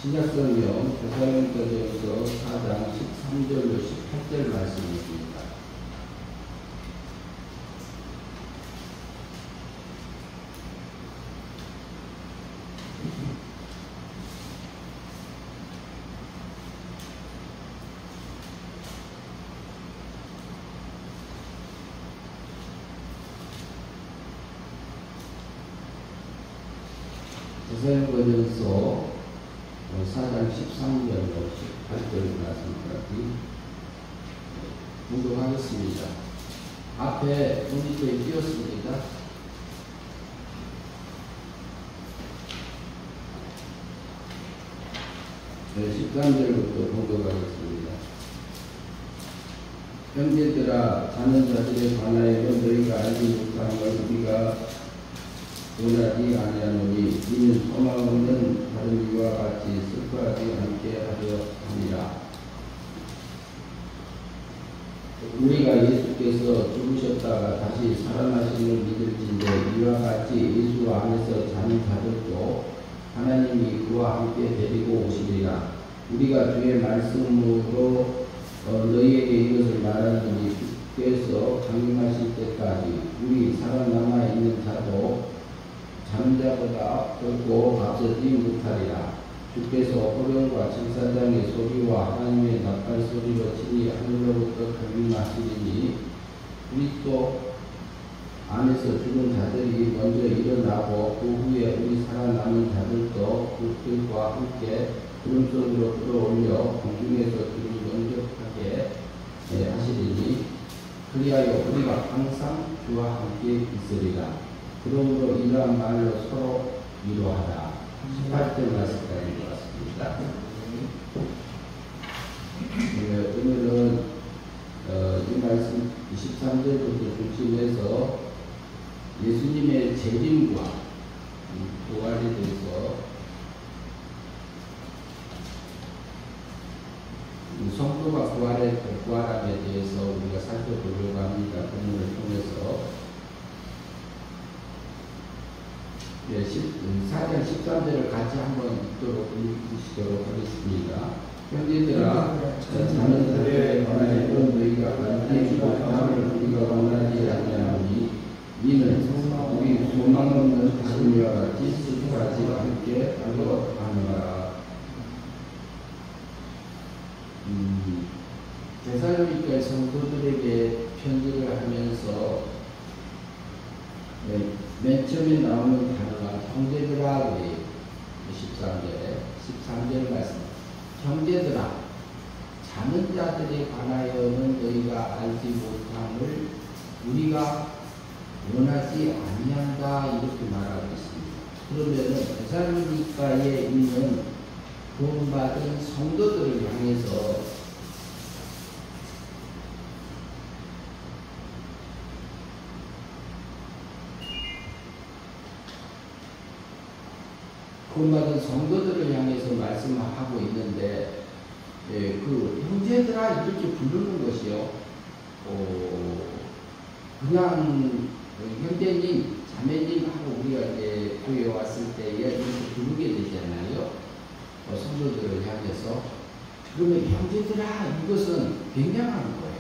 신약성경 데살로니가전서 4장 13절로 18절 말씀입니다. 데살로니가전서 4장 13절로 18절 말씀까지 공독하겠습니다. 앞에 모니터에 띄었습니다. 네, 13절부터 공독하겠습니다. 형제들아, 자는 자들에 관하여 너희가 알지 못한 걸 우리가 원하지 아니하노니 이는 소망 없는 다른 이와 같이 슬퍼하지 않게 하려 함이라. 우리가 예수께서 죽으셨다가 다시 살아나심을 믿을진대 이와 같이 예수 안에서 자는 자들도 하나님이 그와 함께 데리고 오시리라. 우리가 주의 말씀으로 너희에게 이것을 말하노니 주께서 강림하실 때까지 우리 살아남아 있는 자도 자는 자보다 결코 앞서지 못하리라. 주께서 호령과 천사장의 소리와 하나님의 나팔 소리로 친히 하늘로부터 강림하시리니 그리스도 안에서 죽은 자들이 먼저 일어나고 그 후에 우리 살아남은 자들도 그들과 함께 구름 속으로 끌어올려 공중에서 주를 영접하게 하시리니 그리하여 우리가 항상 주와 함께 있으리라. 그러므로 이러한 말로 서로 위로하라. 18절 말씀까지 보았습니다. 오늘은 이 말씀 23절부터 중심해서 예수님의 재림과 부활에 대해서 성도가 부활함에 대해서 우리가 살펴보려고 합니다. 본문을 통해서 4장 13절을 같이 한번 읽도록 하겠습니다. 형제들아, 자는 자들에 관하여 너희가 알지 못함을 우리가 원하지 아니하노니 이는 우리 소망 없는 다른 이와 같이 슬퍼하지 않게 하려 함이라. 데살로니가 성도들에게 편지를 하면서 맨 처음에 나오는 단어가 형제들아, 13절 말씀. 형제들아, 자는 자들에 관하여는 너희가 알지 못함을 우리가 원하지 아니한다, 이렇게 말하고 있습니다. 그러면은 데살로니가에 있는 구원받은 성도들을 향해서 구원받은 성도들을 향해서 말씀하고 있는데, 그 형제들아 이렇게 부르는 것이요, 그냥 형제님, 자매님 하고 우리가 이제 교회에 왔을 때에 이렇게 부르게 되잖아요. 성도들을 향해서. 그러면 형제들아, 이것은 굉장한 거예요.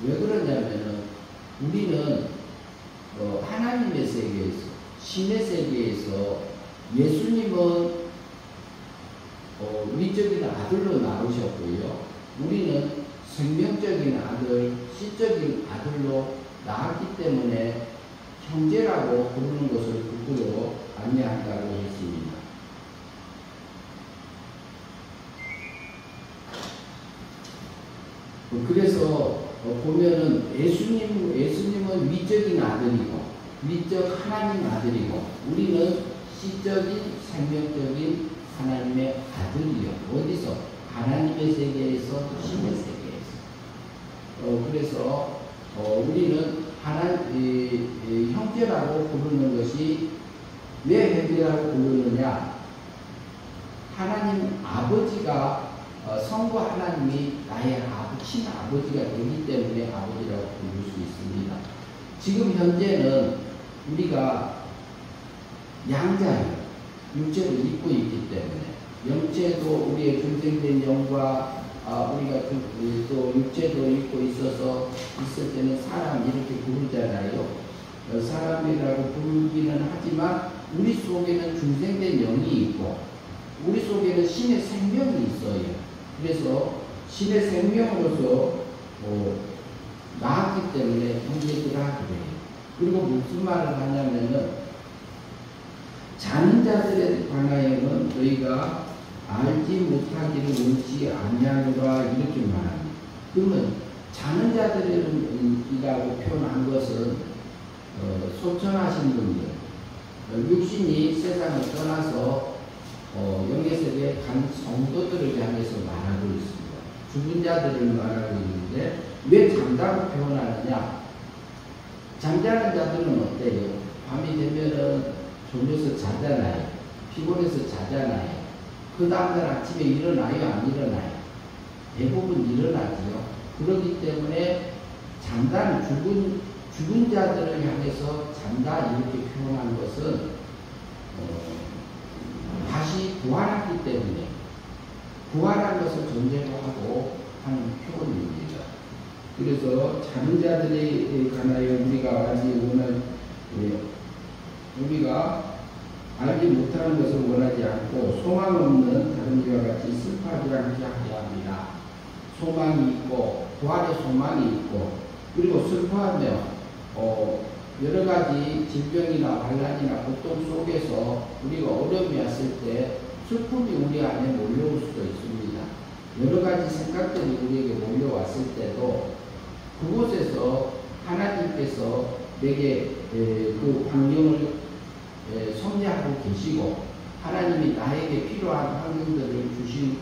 왜 그러냐면은 우리는 하나님의 세계에서, 신의 세계에서 예수님은 위적인 아들로 나오셨고요. 우리는 생명적인 아들, 시적인 아들로 나왔기 때문에 형제라고 부르는 것을 부끄러워 아니한다고 했습니다. 그래서 보면은 예수님은 위적인 아들이고, 위적 하나님 아들이고, 우리는 시적인 생명적인 하나님의 아들이요. 어디서? 하나님의 세계에서, 신의 세계에서. 그래서 우리는 형제라고 부르는 것이 왜 형제라고 부르느냐? 하나님 아버지가 성부 하나님이 나의 친아버지가 되기 때문에 아버지라고 부를 수 있습니다. 지금 현재는 우리가 양자예요. 육체를 입고 있기 때문에. 영체도 우리의 중생된 영과 우리가 또 육체도 있고 있어서 있을 때는 사람 이렇게 부르잖아요. 사람이라고 부르기는 하지만 우리 속에는 중생된 영이 있고 우리 속에는 신의 생명이 있어요. 그래서 신의 생명으로서 나왔기 때문에 형제들아 그래요. 그리고 무슨 말을 하냐면은 자는 자들에 관하여는 너희가 알지 못하기를 원치 아니하노라 이렇게 말합니다. 그러면 자는 자들이라고 표현한 것은 소천하신 분들, 육신이 세상을 떠나서 영계세계에 간 성도들을 향해서 말하고 있습니다. 죽은 자들을 말하고 있는데 왜 잠다고 표현하느냐? 잠자는 자들은 어때요? 밤이 되면은 졸려서 자잖아요. 피곤해서 자잖아요. 그 다음날 아침에 일어나요? 안 일어나요? 대부분 일어나지요. 그렇기 때문에 잠자는 죽은 자들을 향해서 잔다 이렇게 표현한 것은 다시 부활했기 때문에 부활한 것을 전제로 하고 하는 표현입니다. 그래서 자는 자들에 관하여 우리가 알지 못하는 것을 원하지 않고 소망 없는 다른 이와 같이 슬퍼하지 않게 하려 합니다. 소망이 있고 부활의 소망이 있고 그리고 슬퍼하며 여러 가지 질병이나 반란이나 고통 속에서 우리가 어려움이 왔을 때 슬픔이 우리 안에 몰려올 수도 있습니다. 여러 가지 생각들이 우리에게 몰려왔을 때도 그곳에서 하나님께서 내게 그 환경을 섭리하고 계시고 하나님이 나에게 필요한 환경들을 주신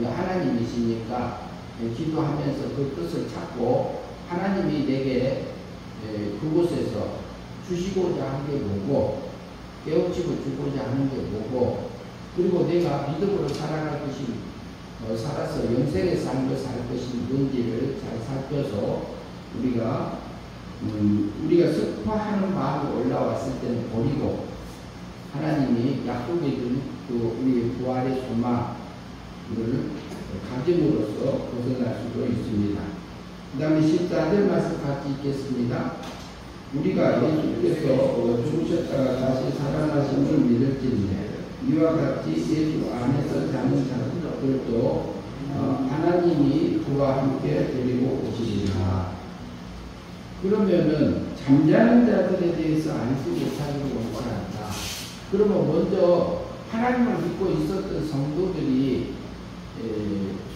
하나님이시니까 기도하면서 그 뜻을 찾고 하나님이 내게 그곳에서 주시고자 하는 게 뭐고 깨우치고 주고자 하는 게 뭐고 그리고 내가 믿음으로 살아갈 것이 살아서 영생의 삶을 살 것이 뭔지를 잘 살펴서 우리가 슬퍼하는 마음이 올라왔을 때는 버리고 하나님이 약속해 준 그 우리의 부활의 소망을 가짐으로써 벗어날 수도 있습니다. 그 다음에 14절 말씀 같이 읽겠습니다. 우리가 예수께서 죽으셨다가 다시 살아나심을 믿을진데 이와 같이 예수 안에서 자는 자들도 하나님이 그와 함께 데리고 오시리라. 그러면은 잠자는 자들에 대해서 알지 못하기를 원한다. 그러면 먼저 하나님을 믿고 있었던 성도들이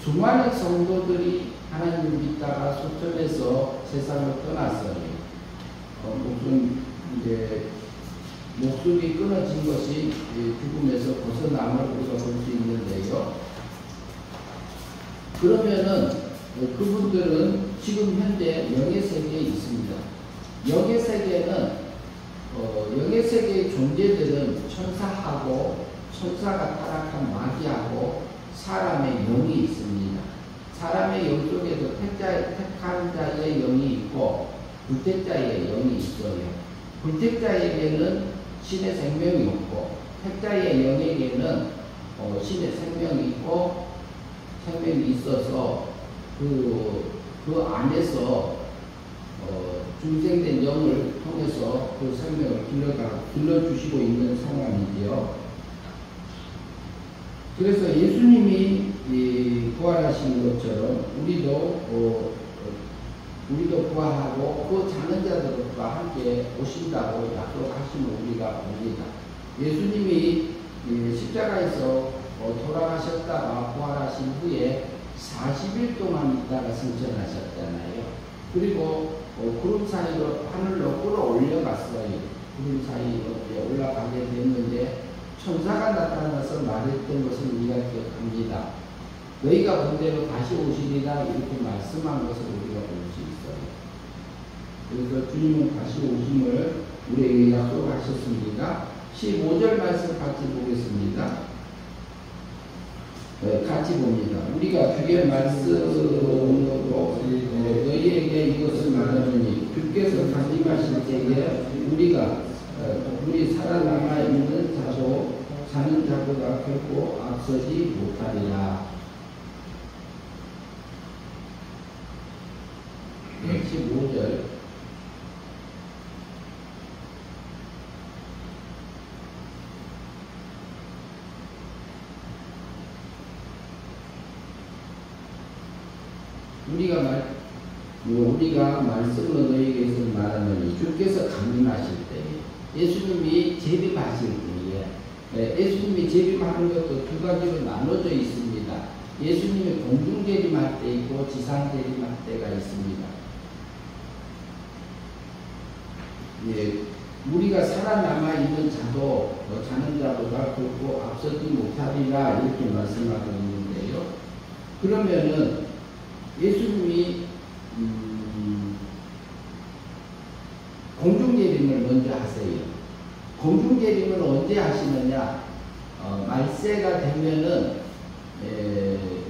수많은 성도들이 하나님을 믿다가 소천해서 세상을 떠났어요. 목숨이 끊어진 것이 죽음에서 벗어남을 우리가 볼 수 있는데요. 그러면은 그분들은 지금 현재 영의 세계에 있습니다. 영의 세계는 영의 세계의 존재들은 천사하고 천사가 타락한 마귀하고 사람의 영이 있습니다. 사람의 영 속에도 택한 자의 영이 있고 불택자의 영이 있어요. 불택자에게는 신의 생명이 없고 택자의 영에게는 신의 생명이 있고 생명이 있어서 그 안에서 중생된 영을 통해서 그 생명을 길러주시고 있는 상황이지요. 그래서 예수님이 부활하신 것처럼 우리도 부활하고 그 자는 자들과 함께 오신다고 약속하시면 우리가 봅니다. 예수님이 십자가에서 돌아가셨다가 부활하신 후에 40일 동안 있다가 승천하셨잖아요. 그리고 구름 사이로 하늘로 끌어올려 갔어요. 구름 사이로 올라가게 됐는데 천사가 나타나서 말했던 것을 우리가 기억합니다. 너희가 본대로 다시 오시리라 이렇게 말씀한 것을 우리가 볼 수 있어요. 그래서 주님은 다시 오심을 우리에게 약속하셨습니다. 15절 말씀 같이 보겠습니다. 같이 봅니다. 우리가 주의 말씀으로 너희에게 이것을 말하노니 주께서 다짐하실 때에 우리 살아남아 있는 자도 자는 자도 자보다 결코 앞서지 못하리라. 15절. 우리가 말씀으로 너희에게서 말하노니 주께서 강림하실 때 예수님이 재림하실 때에 예수님이 재림하는 것도 두 가지로 나눠져 있습니다. 예수님이 공중 재림할 때 있고 지상 재림할 때가 있습니다. 예, 우리가 살아남아 있는 자도 자는 자보다 결코 앞서지 못하리라 이렇게 말씀하고 있는데요. 그러면은 예수님이 공중재림을 먼저 하세요. 공중재림을 언제 하시느냐? 말세가 되면은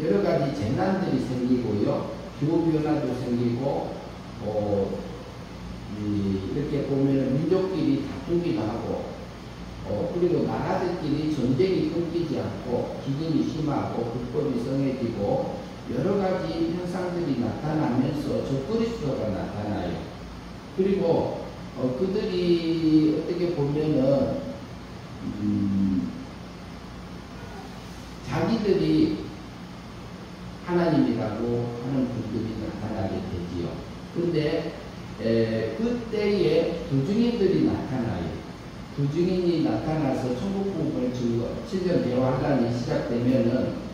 여러 가지 재난들이 생기고요, 기후변화도 생기고, 이렇게 보면은 민족끼리 다투기도 하고, 그리고 나라들끼리 전쟁이 끊기지 않고, 기근이 심하고, 불법이 성해지고, 여러 가지 현상들이 나타나면서 적그리스도가 나타나요. 그리고 그들이 어떻게 보면은 자기들이 하나님이라고 하는 분들이 나타나게 되지요. 그런데 그때에 두 증인들이 나타나요. 두 증인이 나타나서 천국복음을 증거, 7년 대환란이 시작되면은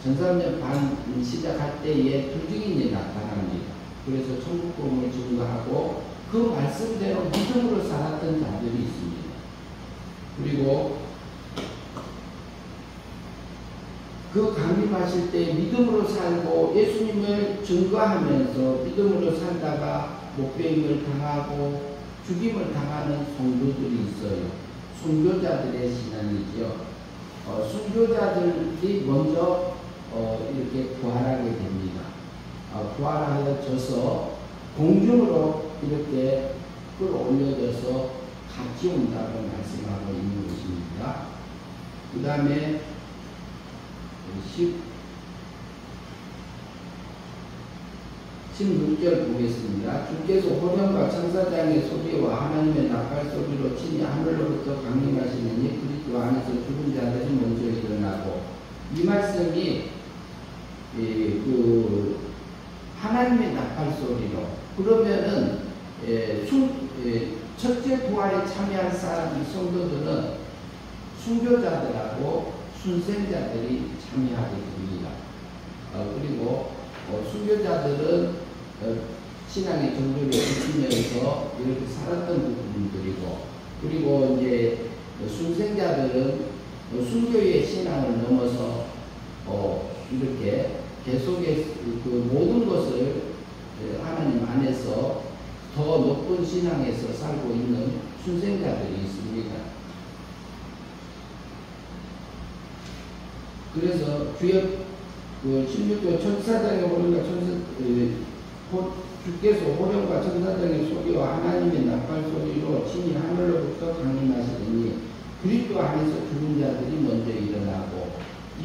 전삼년 반 시작할 때에 두 증인이 나타납니다. 그래서 천국복음을 증거하고 그 말씀대로 믿음으로 살았던 자들이 있습니다. 그리고 그 강림하실 때 믿음으로 살고 예수님을 증거하면서 믿음으로 살다가 목배임을 당하고 죽임을 당하는 성도들이 있어요. 순교자들의 신앙이지요. 순교자들이 먼저 이렇게 부활하게 됩니다. 부활하여져서 공중으로 이렇게 끌어올려져서 같이 온다고 말씀하고 있는 것입니다. 그 다음에 16절 보겠습니다. 주께서 호령과 천사장의 소리와 하나님의 나팔 소리로 친히 하늘로부터 강림하시느니 그리스도 안에서 죽은 자들이 먼저 일어나고, 이 말씀이 하나님의 나팔 소리로, 그러면은 첫째 부활에 참여한 사람 성도들은 순교자들하고 순생자들이 참여하게 됩니다. 그리고 순교자들은 신앙의 정도를 지키면서 이렇게 살았던 부분들이고, 그리고 이제 순생자들은 순교의 신앙을 넘어서 이렇게 계속해서 그 모든 것을 하나님 안에서 더 높은 신앙에서 살고 있는 순생자들이 있습니다. 그래서 주역 16조 천사장의 호령과 주께서 호령과 천사장의 소리와 하나님의 나팔 소리로 친히 하늘로부터 강림하시더니 그리스도 안에서 죽은 자들이 먼저 일어나고,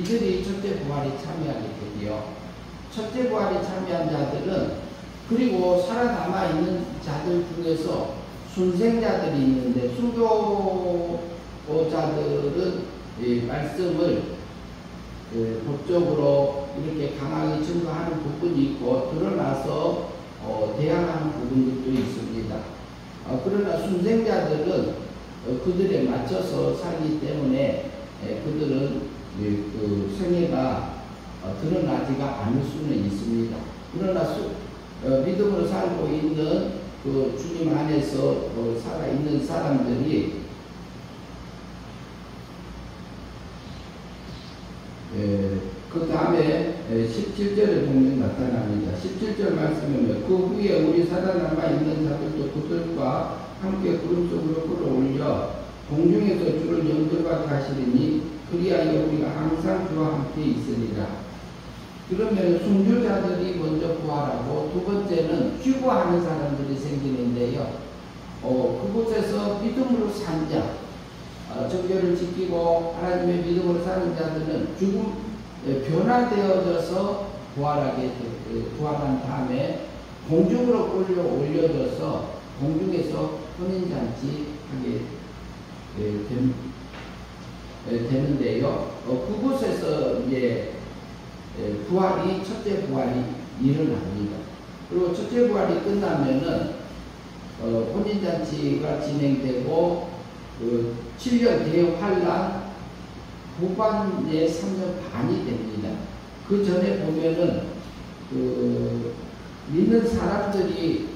이들이 첫째 부활에 참여하게 되지요. 첫째 부활에 참여한 자들은, 그리고 살아남아 있는 자들 중에서 순생자들이 있는데, 순교자들은 말씀을 법적으로 이렇게 강하게 증거하는 부분이 있고 드러나서 대항하는 부분들도 있습니다. 그러나 순생자들은 그들에 맞춰서 살기 때문에 그들은 그 생애가 드러나지가 않을 수는 있습니다. 그러나 믿음으로 살고 있는 그 주님 안에서 살아있는 사람들이 그 다음에 17절에 보면 나타납니다. 17절 말씀이면 그 후에 우리 살아남아 있는 자들도 그들과 함께 구름 속으로 끌어올려 공중에서 주를 영접하게 하시리니 그리하여 우리가 항상 주와 함께 있으리라. 그러면 순교자들이 먼저 부활하고, 두 번째는 휴거하는 사람들이 생기는데요. 그곳에서 믿음으로 산 자, 정결을 지키고 하나님의 믿음으로 사는 자들은 변화되어져서 부활한 다음에 공중으로 올려져서 공중에서 혼인잔치 하게 되는데요. 그곳에서 이제 첫째 부활이 일어납니다. 그리고 첫째 부활이 끝나면은 혼인잔치가 진행되고 7년 대환란 후반에 3년 반이 됩니다. 그 전에 보면은 믿는 사람들이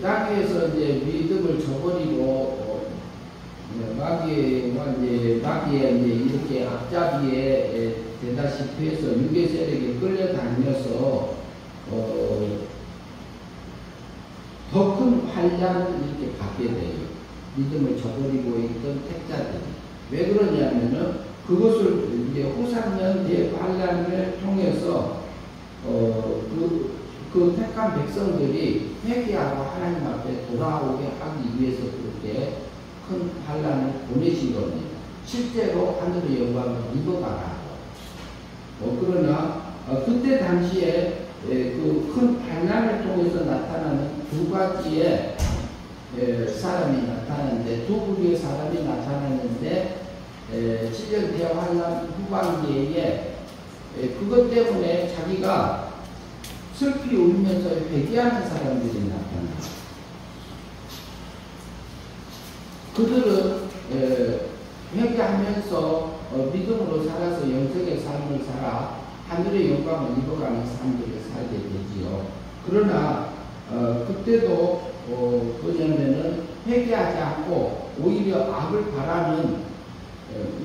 땅 위에서 이제 믿음을 저버리고 마귀에 이렇게 앞잡이에 되다시피 해서 유괴 세력에 끌려다녀서 더 큰 환란을 이렇게 받게 돼요. 믿음을 저버리고 있던 택자들이. 왜 그러냐면은 그것을 이제 후산년 대환란을 통해서 그 택한 백성들이 회개하고 하나님 앞에 돌아오게 하기 위해서 그렇게 큰 환란을 보내신 겁니다. 실제로 하늘의 영광을 입어가라고. 그러나 그때 당시에 그 큰 환란을 통해서 나타나는 두 가지의 사람이 나타나는데, 두 부류의 사람이 나타나는데 7년 대환란 후반기에 그것 때문에 자기가 슬피 울면서 회개하는 사람들이 나타나요. 그들은 회개하면서 믿음으로 살아서 영생의 삶을 살아 하늘의 영광을 입어가는 삶들을 살게 되지요. 그러나 그때도 뭐냐면은 회개하지 않고 오히려 악을 바라는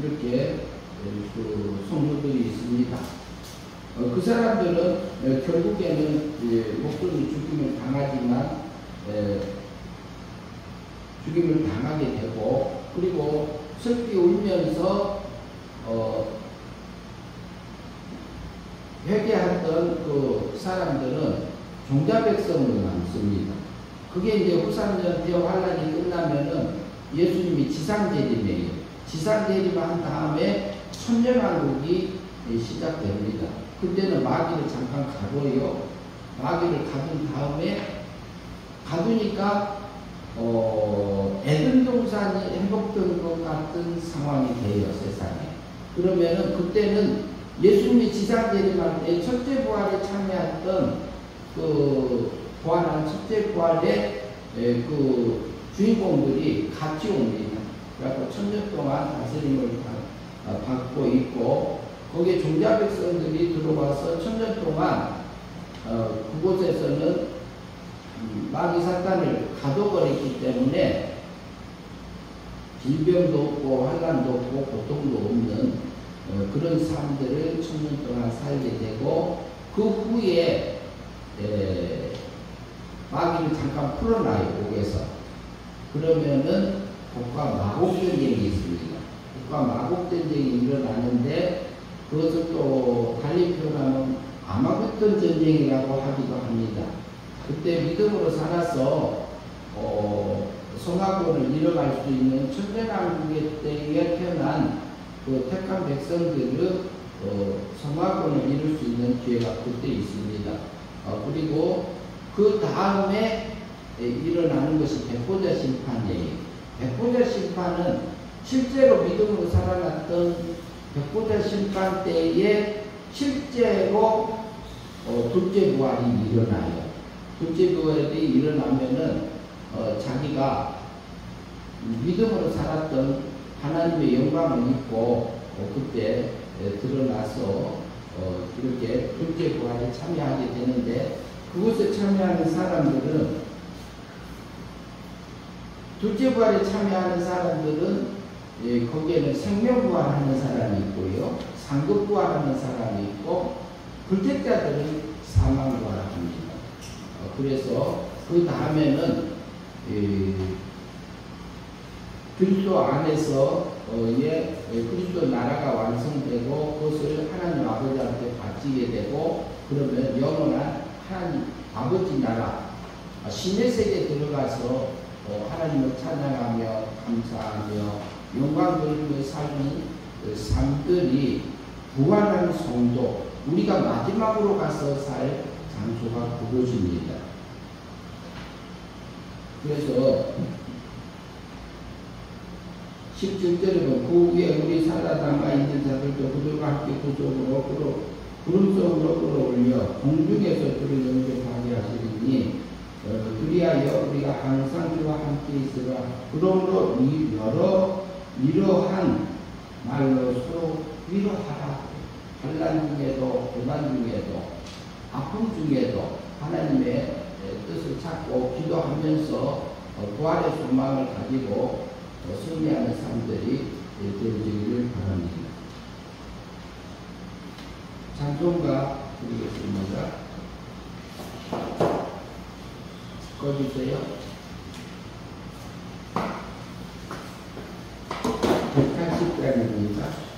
이렇게 그 성도들이 있습니다. 그 사람들은 결국에는 목숨이 죽임을 당하게 되고, 그리고 슬피 울면서 회개했던 그 사람들은 종자백성으로 남습니다. 그게 이제 후산년 대환란이 끝나면은 예수님이 지상재림이에요. 지상재림한 다음에 천년왕국이 시작됩니다. 그때는 마귀를 잠깐 가둬요. 마귀를 가둔 다음에 가두니까 에덴 동산이 회복된 것 같은 상황이 돼요, 세상에. 그러면은 그때는 예수님이 지상재림할 때 첫째 부활에 참여했던 부활한 첫째 부활의 그 주인공들이 같이 옵니다. 그래서 천년 동안 다스림을 받고 있고, 거기에 종자 백성들이 들어와서 천년 동안 그곳에서는 마귀 사탄을 가둬버렸기 때문에 질병도 없고 환난도 없고 고통도 없는 그런 삶들을 천년 동안 살게 되고, 그 후에 마귀를 잠깐 풀어놔요, 옥에서. 그러면은 복과 마곡 전쟁이 있습니다. 복과 마곡 전쟁이 일어나는데, 그것을 또 달리 표현하면 아마겟돈 전쟁이라고 하기도 합니다. 그때 믿음으로 살아서 성화권을 이뤄갈 수 있는 천년왕국의 때에 태어난 그 택한 백성들의 성화권을 이룰 수 있는 기회가 그때 있습니다. 그리고 그 다음에 일어나는 것이 백보자 심판이에요. 백보자 심판은 실제로 믿음으로 살아났던 백보자 심판 때에 실제로 둘째 부활이 일어나요. 둘째 부활이 일어나면은 자기가 믿음으로 살았던 하나님의 영광을 입고 그때 드러나서 이렇게 둘째 부활에 참여하게 되는데, 그곳에 참여하는 사람들은, 둘째 부활에 참여하는 사람들은 거기에는 생명부활하는 사람이 있고요, 상급부활하는 사람이 있고, 불택자들은 사망부활합니다. 그래서 그 다음에는 그리스도 안에서 그리스도 나라가 완성되고 그것을 하나님 아버지한테 가지게 되고 그러면 영원한 하나님 아버지 나라 신의 세계에 들어가서 하나님을 찬양하며 감사하며 영광 돌리며 사는 그 삶들이 부활한 성도 우리가 마지막으로 가서 살 장소가 그곳입니다. 그래서 17절에 보면 그 위에 우리 살아남아 있는 자들도 그들과 함께 구속으로 구름 속으로 끌어올려 공중에서 그를 영접하게 하시리니 그리하여 우리가 항상 그와 함께 있으라. 그러므로 이러한 말로 서로 위로하라. 환난 중에도 고난 중에도 아픔 중에도 하나님의 뜻을 찾고 기도하면서 부활의 소망을 가지고 승리하는 사람들이 되어지기를 바랍니다. 찬송가 드리겠습니다. 꺼주세요. 180장입니다.